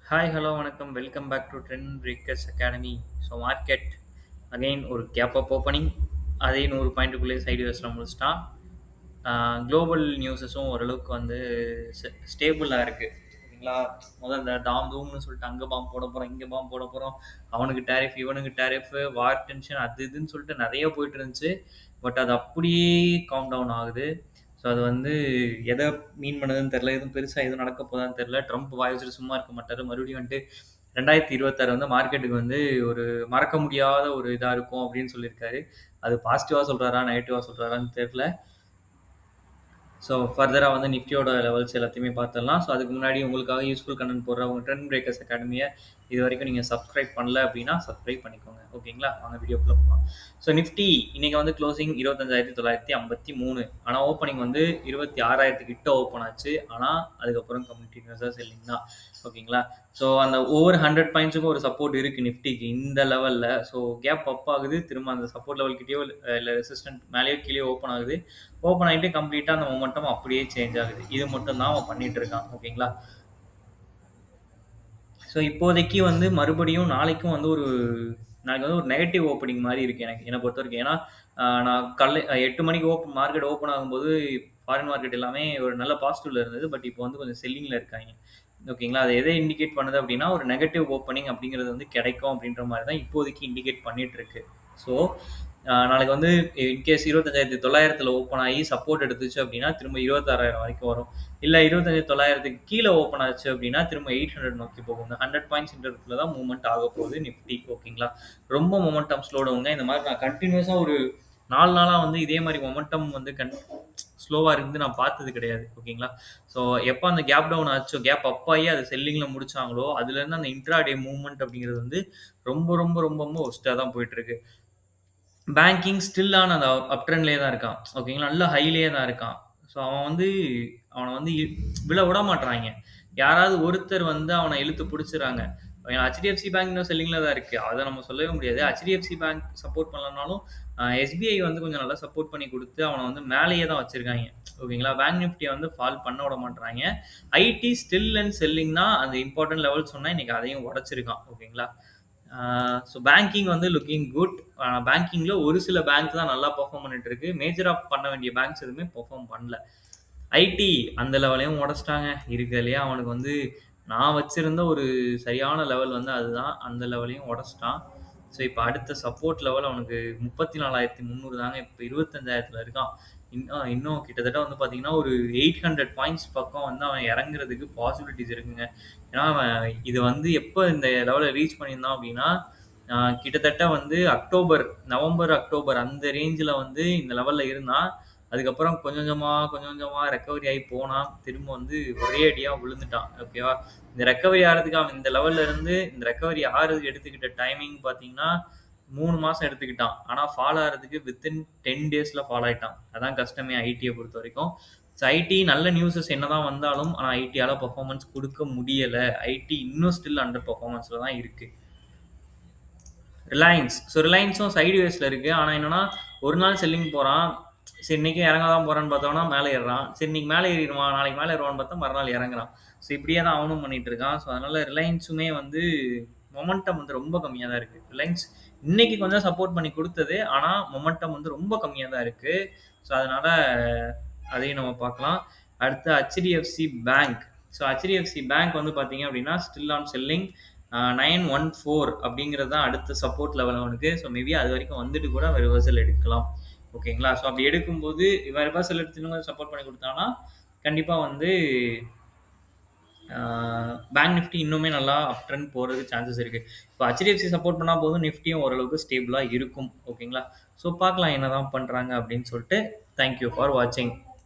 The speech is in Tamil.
ஹாய் ஹலோ வணக்கம் welcome back to trend breakers academy. So market again ஒரு கேப் அப் ஓப்பனிங், அதே 100 பாயிண்ட்டுக்குள்ளே சைடு வேஸில் முடிச்சிட்டான். குளோபல் நியூஸஸும் ஓரளவுக்கு வந்து ஸ்டேபிளாக இருக்குது. ஓகேங்களா, முதல்ல இந்த டாம் தூம்னு சொல்லிட்டு அங்கே பாம்பு போட போகிறோம், இங்கே பாம்பு போட போகிறோம், அவனுக்கு டேரிஃப் இவனுக்கு டேரிஃப், வார் டென்ஷன் அது இதுன்னு சொல்லிட்டு நிறைய போயிட்டு இருந்துச்சு. பட் அது அப்படியே காம் டவுன் ஆகுது. ஸோ அது வந்து எதை மீன் பண்ணதுன்னு தெரில, எதுவும் பெருசாக எதுவும் நடக்க போதான்னு தெரில. ட்ரம்ப் வாய் வச்சுட்டு சும்மா இருக்க மாட்டார். மறுபடியும் வந்துட்டு 2026 வந்து மார்க்கெட்டுக்கு வந்து ஒரு மறக்க முடியாத ஒரு இதாக இருக்கும் அப்படின்னு சொல்லியிருக்காரு. அது பாசிட்டிவாக சொல்கிறாரா நெகட்டிவாக சொல்கிறாரான்னு தெரில. ஸோ ஃபர்தராக வந்து நிஃப்டியோட லெவல்ஸ் எல்லாத்தையுமே பார்த்துடலாம். ஸோ அதுக்கு முன்னாடி உங்களுக்காக யூஸ்ஃபுல் கண்டென்ட் போடுற உங்கள் ட்ரெண்ட் பிரேக்கர்ஸ் அகாடமியை இது வரைக்கும் நீங்கள் சப்ஸ்கிரைப் பண்ணல அப்படின்னா சப்ஸ்கிரைப் பண்ணிக்கோங்க. ஓகேங்களா, வாங்க வீடியோக்குள்ளே போகலாம். ஸோ நிஃப்டி இன்றைக்கி வந்து க்ளோசிங் 25,953, ஆனால் ஓப்பனிங் வந்து 26,000 கிட்ட ஓப்பன் ஆச்சு. ஆனால் அதுக்கப்புறம் கம்யூனிட்டிஸாக செல்லிங் தான். ஓகேங்களா, ஸோ அந்த ஓவர் 100 பாயிண்ட்ஸுக்கும் ஒரு சப்போர்ட் இருக்குது நிஃப்டிக்கு இந்த லெவலில். ஸோ கேப் அப் ஆகுது, திரும்ப அந்த சப்போர்ட் லெவல் கிட்டேயோ இல்லை ரெசிஸ்டன்ட் மேலேயோ கீழே ஓப்பன் ஆகுது. ஓப்பன் ஆகிட்டு கம்ப்ளீட்டாக அந்த மொமெண்டம் அப்படியே சேஞ்ச் ஆகுது. இது மட்டும் தான் அவன் பண்ணிட்டு இருக்கான். ஓகேங்களா, ஸோ இப்போதைக்கு வந்து மறுபடியும் நாளைக்கும் வந்து நாளைக்கு வந்து ஒரு நெகட்டிவ் ஓப்பனிங் மாதிரி இருக்குது என்னை பொறுத்த வரைக்கும். ஏன்னா நான் 8 மணிக்கு மார்க்கெட் ஓப்பன் ஆகும்போது ஃபாரின் மார்க்கெட் எல்லாமே ஒரு நல்ல பாசிட்டிவ்ல இருந்தது. பட் இப்போ வந்து கொஞ்சம் செல்லிங்கில் இருக்காங்க. ஓகேங்களா, அது எதை இண்டிகேட் பண்ணுது அப்படின்னா ஒரு நெகட்டிவ் ஓப்பனிங் அப்படிங்கிறது வந்து கிடைக்கும் அப்படின்ற மாதிரி தான் இப்போதைக்கு இண்டிகேட் பண்ணிட்டு இருக்கு. ஸோ நாளைக்கு வந்து இன்கேஸ் 25,900 ஓப்பன் ஆகி சப்போர்ட் எடுத்துச்சு அப்படின்னா திரும்ப 26,000 வரைக்கும் வரும். இல்லை 25,900க்கு கீழே ஓப்பன் ஆச்சு அப்படின்னா திரும்ப 800 நோக்கி போகும். 100 பாயிண்ட்ஸ் இன்டர்வல்ல தான் மூவ்மெண்ட் ஆக போகுது நிஃப்டி. ஓகேங்களா, ரொம்ப மொமெண்டம் ஸ்லோடவுங்க. இந்த மாதிரி நான் கண்டினியூஸாக ஒரு 4 நாளாக வந்து இதே மாதிரி மொமெண்டம் வந்து ஸ்லோவாக இருந்து நான் பார்த்தது கிடையாது. ஓகேங்களா, ஸோ எப்போ அந்த கேப் டவுன் ஆச்சோ, கேப் அப் ஆகி அது செல்லிங்கில் முடிச்சாங்களோ அதுலேருந்து அந்த இன்ட்ராடே மூவ்மெண்ட் அப்படிங்கிறது வந்து ரொம்ப ரொம்ப ரொம்ப ரொம்ப ஒஸ்ட்டாக தான் போயிட்டு இருக்கு. பேங்கிங் ஸ்டில்லான அந்த அப் ட்ரெண்ட்லேயே தான் இருக்கான். ஓகேங்களா, நல்ல ஹைலேயே தான் இருக்கான். ஸோ அவனை வந்து விழ விட மாட்றாங்க. யாராவது ஒருத்தர் வந்து அவனை இழுத்து பிடிச்சிடுறாங்க. ஹெச்டிஎஃப்சி பேங்க் இன்னும் செல்லிங்கில் தான் இருக்குது, அதை நம்ம சொல்லவே முடியாது. ஹெச்டிஎஃப்சி பேங்க் சப்போர்ட் பண்ணலனாலும் எஸ்பிஐ வந்து கொஞ்சம் நல்லா சப்போர்ட் பண்ணி கொடுத்து அவனை வந்து மேலேயே தான் வச்சுருக்காங்க. ஓகேங்களா, பேங்க் நிஃப்டியை வந்து ஃபால் பண்ண விட மாட்றாங்க. ஐடி ஸ்டில் அண்ட் செல்லிங் தான் அந்த இம்பார்ட்டன்ட் லெவல் சொன்னால் இன்றைக்கி அதையும் உடச்சிருக்கான். ஓகேங்களா, ஸோ பேங்கிங் வந்து லுக்கிங் குட். பேங்கிங்கில் ஒரு சில பேங்க் தான் நல்லா பெர்ஃபார்ம் பண்ணிட்டு இருக்கு. மேஜராக பண்ண வேண்டிய பேங்க்ஸ் எதுவுமே பெர்ஃபார்ம் பண்ணல. ஐடி அந்த லெவலையும் உடச்சிட்டாங்க. இருக்கிறதுலையே அவனுக்கு வந்து நான் வச்சிருந்த ஒரு சரியான லெவல் வந்து அதுதான். அந்த லெவலையும் உடச்சிட்டான். ஸோ இப்போ அடுத்த சப்போர்ட் லெவல் அவனுக்கு 34,300 தாங்க. இப்போ 25,000 இருக்கான். இன்னும் கிட்டத்தட்ட வந்து பார்த்தீங்கன்னா ஒரு 800 பாயிண்ட்ஸ் பக்கம் வந்து அவன் இறங்குறதுக்கு பாசிபிலிட்டிஸ் இருக்குங்க. ஏன்னா அவன் இது வந்து எப்போ இந்த லெவலை ரீச் பண்ணியிருந்தான் அப்படின்னா கிட்டத்தட்ட வந்து நவம்பர் அக்டோபர் அந்த ரேஞ்சில் வந்து இந்த லெவலில் இருந்தான். அதுக்கப்புறம் கொஞ்சம் கொஞ்சமாக ரெக்கவரி ஆகி போனான். திரும்ப வந்து ஒரே அடியாக விழுந்துட்டான். ஓகேவா, இந்த ரெக்கவரி ஆகிறதுக்கு அவன் இந்த லெவலில் இருந்து இந்த ரெக்கவரி ஆகிறதுக்கு எடுத்துக்கிட்ட டைமிங் பார்த்தீங்கன்னா 3 மாதம் எடுத்துக்கிட்டான். ஆனால் ஃபால் ஆகிறதுக்கு வித்தின் 10 டேஸில் ஃபால் ஆகிட்டான். அதான் கஷ்டமே ஐடியை பொறுத்த வரைக்கும். ஸோ ஐடி நல்ல நியூஸஸ் என்ன தான் வந்தாலும் ஆனால் ஐடியால் பர்ஃபார்மன்ஸ் கொடுக்க முடியலை. ஐடி இன்னும் ஸ்டில் அண்டர் பர்ஃபார்மன்ஸில் தான் இருக்குது. ரிலையன்ஸும் சைடு வேஸில் இருக்குது. ஆனால் என்னென்னா ஒரு நாள் செல்லிங் போகிறான், சரி இன்றைக்கும் இறங்க தான் போகிறான்னு பார்த்தோன்னா மேலே ஏறுறான். சரி இன்றைக்கி மேலே ஏறிடுவான், நாளைக்கு மேலே ஏறுவான்னு பார்த்தா மறுநாள் இறங்குறான். ஸோ இப்படியே தான் அவனும் பண்ணிகிட்டு இருக்கான். ஸோ அதனால் ரிலையன்ஸுமே வந்து மொமெண்டம் வந்து ரொம்ப கம்மியாக தான் இருக்குது. ரிலையன்ஸ் இன்றைக்கி கொஞ்சம் சப்போர்ட் பண்ணி கொடுத்தது, ஆனால் மொமெண்டம் வந்து ரொம்ப கம்மியாக தான் இருக்குது. ஸோ அதனால் அதையும் நம்ம பார்க்கலாம். அடுத்து HDFC bank. So HDFC bank வந்து பார்த்தீங்க அப்படின்னா ஸ்டில் ஆன் செல்லிங். 914 அப்படிங்கிறது தான் அடுத்த சப்போர்ட் லெவல் அவனுக்கு. ஸோ மேபி அது வரைக்கும் வந்துட்டு கூட அவன் ரிவர்சல் எடுக்கலாம். ஓகேங்களா, ஸோ அப்படி எடுக்கும்போது இவன் ரிவர்சல் எடுத்துன்னு சப்போர்ட் பண்ணி கொடுத்தானா கண்டிப்பாக வந்து பேங்க் நிஃப்டி இன்னுமே நல்லா அப் ட்ரெண்ட் போகிறதுக்கு சான்சஸ் இருக்குது. இப்போ ஹெச்டிஎஃப்சி சப்போர்ட் பண்ணால் போதும், நிஃப்டியும் ஓரளவுக்கு ஸ்டேபிளாக இருக்கும். ஓகேங்களா, ஸோ பார்க்கலாம் என்ன தான் பண்ணுறாங்க அப்படின்னு சொல்லிட்டு. தேங்க்யூ ஃபார் வாட்சிங்.